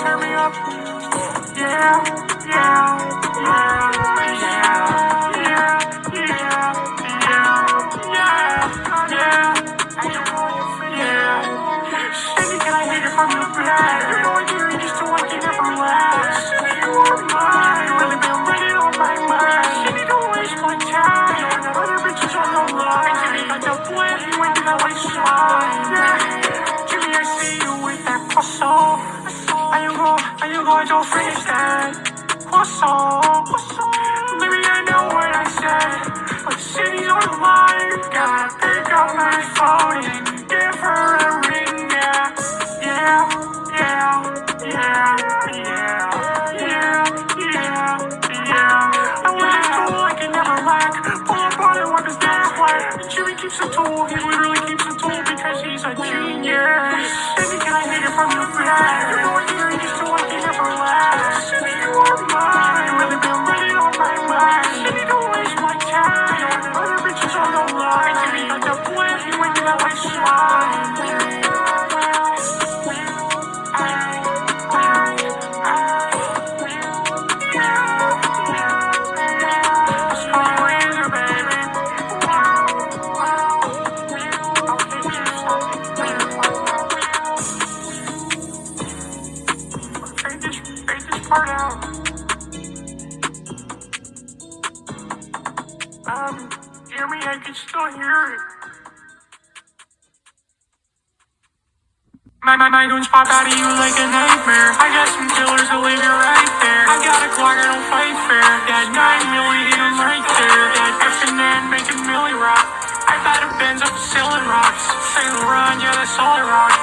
Turn me up. Yeah, yeah, yeah, yeah. Baby, can I hit it from the back? You're going here just to watch it never last. You are mine, really been running on my mind. Baby, don't waste my time. You and other bitches on the line. Jimmy got the plan, you ain't gonna waste mine. Jimmy, I see you with that croissant. Are you going to finish that croissant? Baby, I know what I said, but the city's online. Gotta pick up my phone and give her a ring. I want it cool, I can never lack. Pull up on it, what does that like? Jimmy keeps a tool, he literally keeps a tool because he's a genius. Baby, can I hit it from the back? You're going here just to watch it never last. You are mine, really been running on my mind. Baby, don't waste my time. You and other bitches on the line. Jimmy got the plan, you ain't gonna waste mine. Hear me, I can still hear it. My goons pop out of you like a nightmare. I got some killers that leave you right there. I got a Glock, I don't fight fair. Got 9 million hit 'em right there. Got F&N making Millie rock. I got a Benz up selling rocks. Say Laurent, yeah, that's all I rock.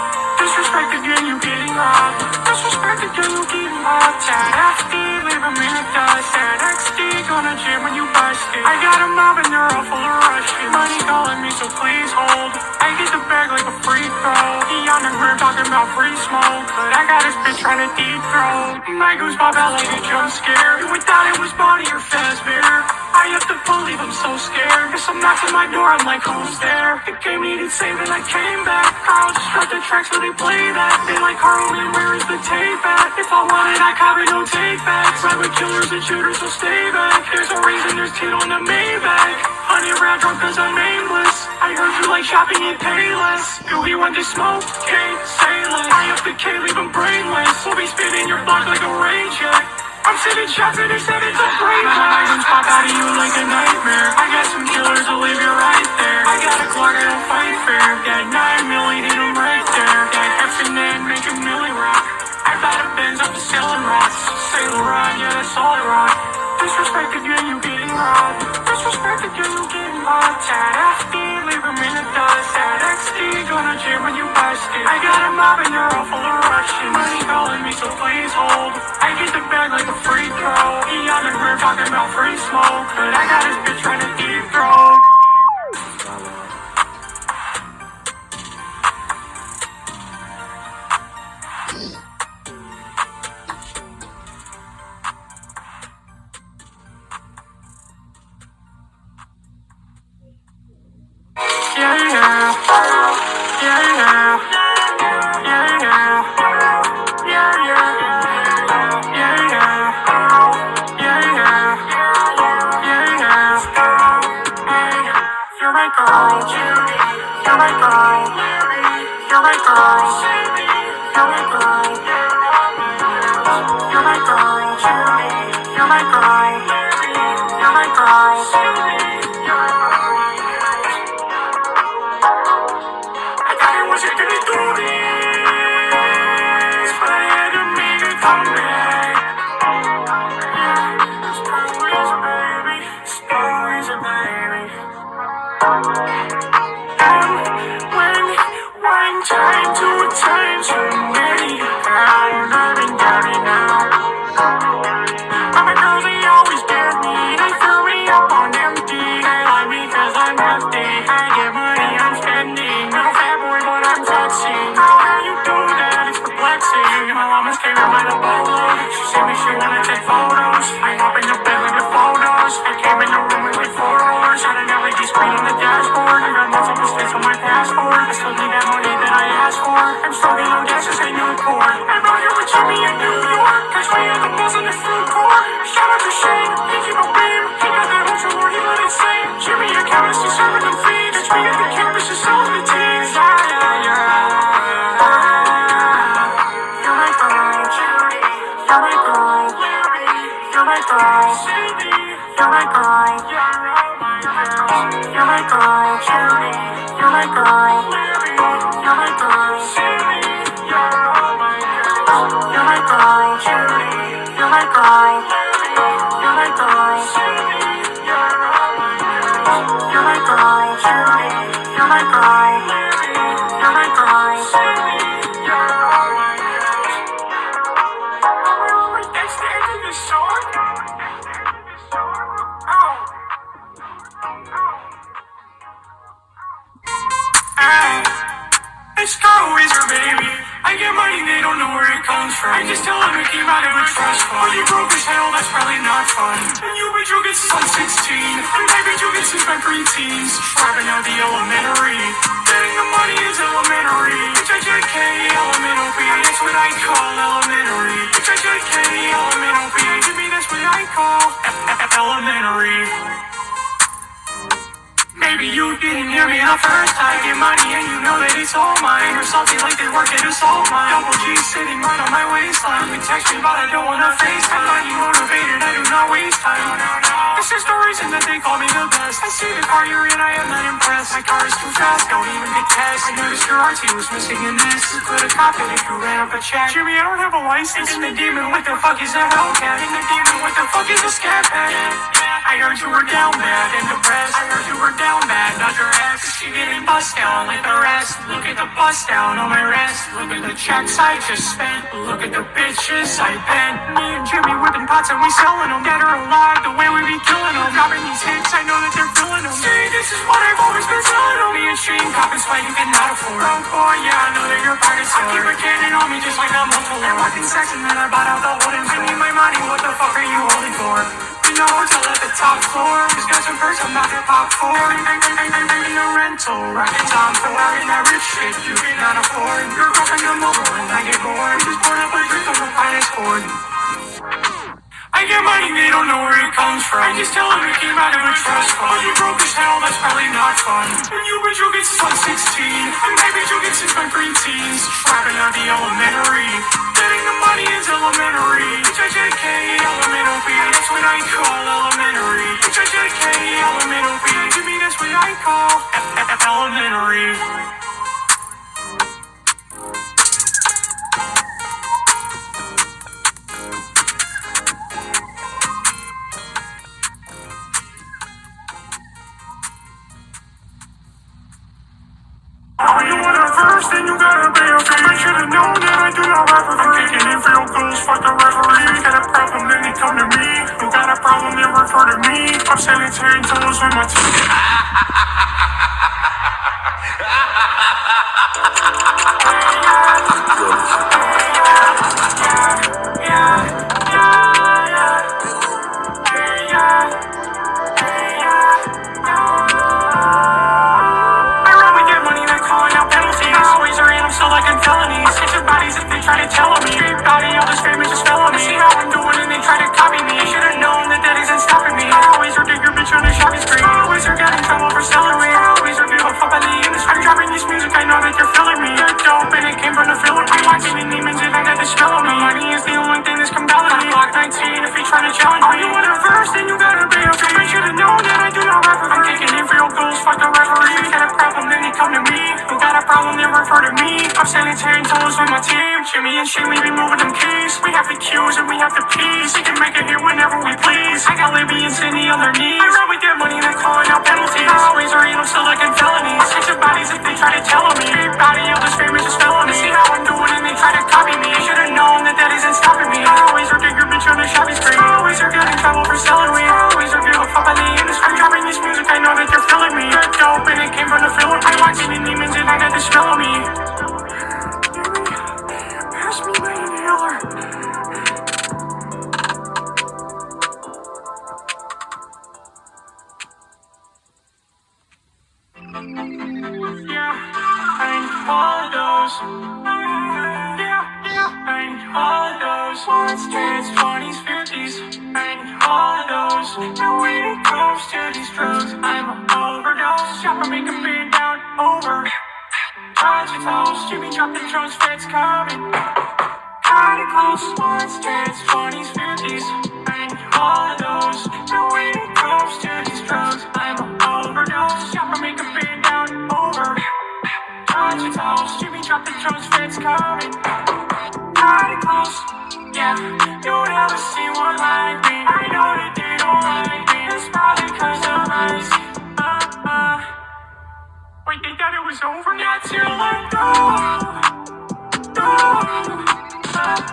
Disrespect again, you getting robbed. Disrespect again, you getting robbed. Tad FD, leave 'em in the dust. Tad XD, gonna jam when you bust it. I got a mob and they're all full of Russians. Money calling me, so please hold. I get the bag like a free throw. He on the grip talking about free smoke, but I got his bitch trying to dethrone. My goose pop out like a jump scare. You would thought it was body or Fazbear. I have to believe I'm so scared. Cause I'm knocking my door, I'm like, who's there? The game needed saving, I came back. I'll just cut the track so they play that. They like, Carlin, where is the tape at? If I want it, I cop it, no take backs. Ride with killers and shooters, so stay back. There's a reason there's tit on the Maybach. 100 round drunk cause I'm aimless. I heard you like shopping and Payless. Do we want to smoke? Can't say less. I up the K, leave them brainless. We'll be spinning your block like a rain check. I'm sending shots and they said it's a brain check. My guns pop out of you like a nightmare. I got some killers that leave you right there. I got a Glock, I don't fight fair. Got 9 million hit 'em right there. Got F&N making Millie rock. I got a Benz up selling rocks. Say Laurent, yeah, that's all I rock. Disrespect again, you getting robbed. Disrespect again, you getting robbed. Tad FD, leave 'em in the dust. Tad XD, gonna jam when you bust it. I got a mob and they're all full of Russians. Money calling me, so please hold. I get the bag like a free throw. He on the grip talking about free smoke, but I got his bitch trying to dethrone. I'm struggling me at the balls in the food court. Shout out to Shane, he keep a beam. He got that ultra lord, he let it sing. Jimmy and Camus, he's serving them feeds. Catch me at the campus, just selling the teas. You're my girl, Judy. You're my girl, Larry. You're my girl, Cindy. You're my girl. You're my girl, Judy. You're my girl, Larry. You're my girl, Cindy. You're all my girls. You're my girl, Judy. You're my girl, Larry. You're my girl, Cindy. You're all my girls. You're my girl, Judy. You're my girl, Larry. You're my girl, Cindy. You're all my girls. That's the end of the song. It's got Wheezer, baby. I get money, they don't know where it comes from. I just tell them it came out of a trust fund. When you broke as hell, that's probably not fun. And you been joking since I'm 16. And I've been joking since my preteens. Driving out the elementary. Getting the money is elementary. H-I-J-K, elemental B. That's what I call elementary. H-I-J-K, elemental B. To me, that's what I call elementary. Maybe you didn't hear me the first time. Get money and you know that it's all mine. You're salty like they work at a salt mine. Double G sitting right on my waistline. You text me but I don't wanna FaceTime. I you motivated, I do not waste time. It's just the reason that they call me the best. I see the car you're in, I am not impressed. My car is too fast, don't even get text. I noticed your RT was missing in this. You could've copped it if you ran up a check. Jimmy, I don't have a license. And the demon, what the fuck is a Hellcat? And the demon, what the fuck is a scat pack? I heard you were down bad and depressed. I heard you were down bad, not your ex. She getting bust down like the rest. Look at the bust down on my wrist. Look at the checks I just spent. Look at the bitches I bent. Me and Jimmy whipping pots and we selling them. Dead or alive, the way we be killing them. Dropping these hits, I know that they're feeling them. See, this is what I've always been telling them. Me and Shane copping spite you cannot afford. Oh boy, yeah, I know that you're part of I keep a cannon on me just like I'm multiple. And walking sex and then I bought out the holding. I need my money, what the fuck are you holding for? In the hotel at the top floor. Just got some perks, I'm not your pop for. I'm in a rental, rockin' Tom Ford. And that rich shit you cannot afford. Your girlfriend come over and I get bored. Just poured up a drink on the finest board. I get money, they don't know where it comes from. I just tell them it came out of a trust fund. When you broke as hell, that's probably not fun. And you been joking since I'm 16. And I've been joking since my preteens. Driving out the elementary. Getting the money is elementary. H-I-J-K, elemental B. That's what I call elementary. H-I-J-K, elemental B. To me, that's what I call elementary. You want it first, then you gotta pay a fee. I should've known that I do not rap. I'm kicking in field goals, fuck the referee. Got a problem, then they come to me. Who got a problem, they refer to me. I'm sanitary tools with my team. Try to tell me, big body, all this fame is just felony. See how I'm doing and they try to copy me. Should've known that that isn't stopping me. I always dig your bitch on the shopping street. I always got in trouble for selling weed. I always give a fuck by the industry. I'm dropping this music, I know that you're feeling me. You're dope and it came from the Philippines. I'm watching the demons and I got the smell of me. Money is the only thing that's compelling me. Block 19 if you try to challenge me. You want it first, then you gotta pay a fee. I should've known that I do not rap. I'm kicking in field goals, fuck the referee. Got a problem, then they come to me. Who got a problem, they refer to me. I'm sanitary tools with my team. Jimmy and Shane, we be moving them keys. We have the Q's and we have the P's. We can make it here whenever we please. I got Libby and Cindy on their knees. I run with their money, they're calling out penalties. I always are, still like in felonies. Six of bodies if they try to tell me. Big body, all this fame is just felony. See how I'm doing and they try to copy me. Should've known that that isn't stopping me. I always are dig your bitch on the shopping street. I always are getting in trouble for selling weed. I always are give a fuck by the industry. I'm dropping this music, I know that you're feeling me. You're dope and it came from the Philippines. I'm watching the demons and I got the smell of me. Pass me my inhaler. Yeah, I ain't all those. Yeah, I ain't all those. those ones, 10s, 20s, 50s, and all of those. Now when it comes to these drugs, I'm an overdose. Shopper make a bend down over. Touch your toes, Jimmy dropping drones, feds coming. Kinda close, ones, 10s, 20s, 50s, and all of those. Now when it comes to these drugs, I'm an overdose. Shopper make a bend down over. Touch your toes, Jimmy dropping drones, feds coming. Kinda close, yeah. You'll never see one like me. I know that they don't like me. It's probably cause I'm icy. Wait, they thought it was over? Not till I go.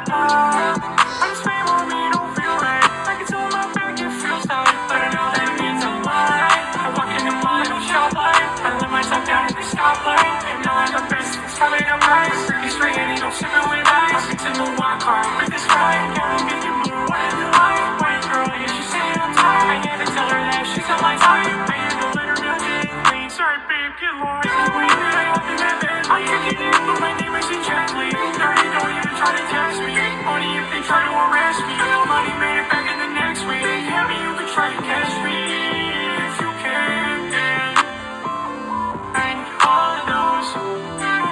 I'm just fame on me, don't feel right. I can tell my back, it feels tight. But I know that means I'm lying. I walk in the mall, no shop light. I let myself down at the stoplight. And now I'm the best, it's coming up right. Freaky straight, and you don't sip it with ice. I'm fixing the wine car with this ride. Gotta make it blue, when the light. White girl, yeah, she's saying I'm tired. I had to tell her that she's not my type. I had to let her know that. Wait, sorry, babe, get lost. Wait, I have to have it. I'm kicking it, but my name isn't gently. Dirty, don't even try to test me. Money if they try to arrest me. Real money made it back in the next week. Yeah, me, you could try to catch me if you can. And all of those, and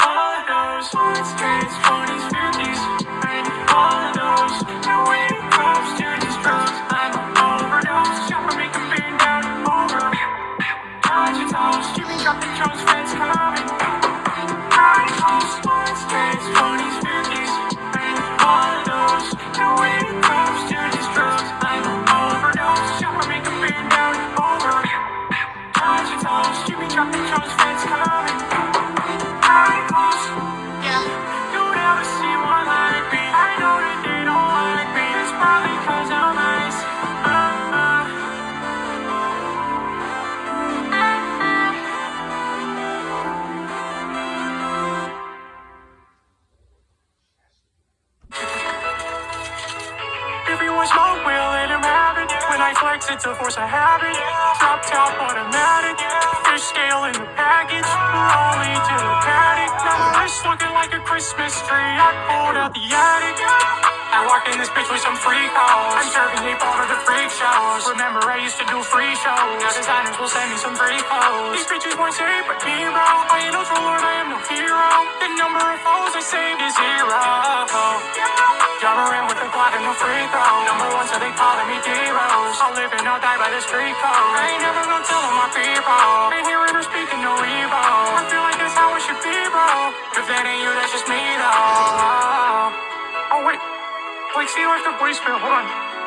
all of those, 10s, 20s, 50s, and all of those. Now when it comes to these drugs, I'm an overdose. Shopper make a bend down over. Touch your toes, Jimmy dropping drones, feds coming. Kinda close, 10s, 20s, 50s, and all of those. Now when it comes to these drugs, I'm an overdose. Shopper make a bend down over. Touch your toes, Jimmy dropping drones, feds coming. Kinda close, yeah. You'll never see one like me. I know that they don't like me. It's probably cause I'm icy. Everyone smoke, we'll let him have it. When I flex, it's a force of habit. Drop top automatic. Fish scale in the package. Rolling to the paddock. Now my wrist looking like a Christmas tree. I pulled out the attic. I walk in this bitch with some freak hoes. I'm serving hip all of the freak shows. Remember, I used to do free shows. Now designers will send me some free clothes. These bitches won't say, but me, bro. I ain't no true lord, I am no hero. The number of foes I saved is 0. Driving around with a Glock and no free throw. Number one, so they calling me D-Rose. I'll live and I'll die by the street code. I ain't never gonna tell all my people. Ain't hearing or speaking no evil. I feel like that's how it should be, bro. If that ain't you, that's just me, though. Oh, wait. Flexi left a voicemail. Hold on.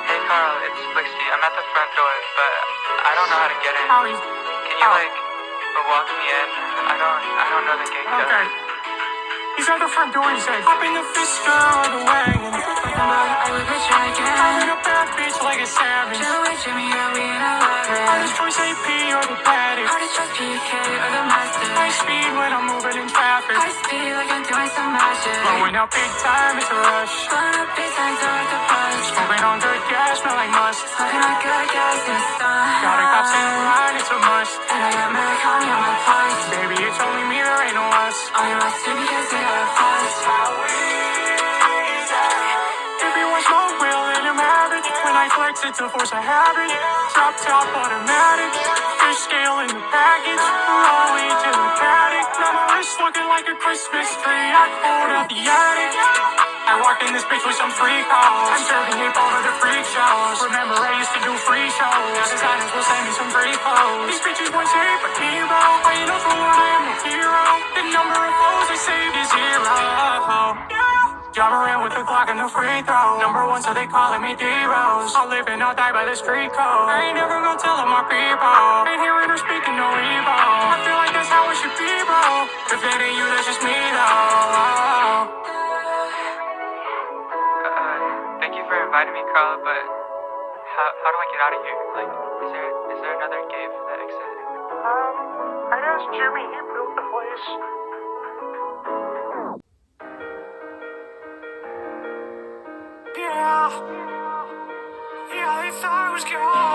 Hey, Carl, it's Flexi. I'm at the front door, but I don't know how to get in. Howie. Can you, walk me in? I don't know the gate code. Okay. He's at the front door, he said. Hop in the Fisker or the wagon. I would picture again. I'm in a bad bitch like a savage. Chill with Jimmy, are we in 11? Hardest choice AP or the paddock. Hardest trust PK or the master. High speed when I'm moving in traffic. High speed like I'm doing some magic. Blowing out big time, it's a rush. Blowing up big signs over the bus. Smoking on good gas, smell like must. Smoking on good gas in the sun. Got a cops in line, it's a must. And I got Americani on my pulse. Baby, it's only me, there ain't no us. Only us two because we got a fuss. Everyone smoke, we'll let him have it. When I flex, it's a force of habit. Drop top automatic. Fish scale in the package. Rolling to the paddock. Now my wrist looking like a Christmas tree. I pulled out the attic. I walk in this bitch with some freak hoes. I'm serving hip all of the freak shows. Remember, I used to do free shows. Now designers will send me some free clothes. These bitches won't say, but me, bro. I ain't no true lord, I am no hero. The number of foes I saved is 0. Drive around with a Glock and no free throw. Number one, so they calling me D-Rose. I'll live and I'll die by the street code. I ain't never gonna tell all my people. Ain't hearing or speaking no evil. I feel like that's how it should be, bro. If it ain't you, that's just me, though. Thank you for inviting me, Carl, but how do I get out of here? Is there another gate for the exit? I asked Jimmy, he built the place. Yeah, they thought I was gone.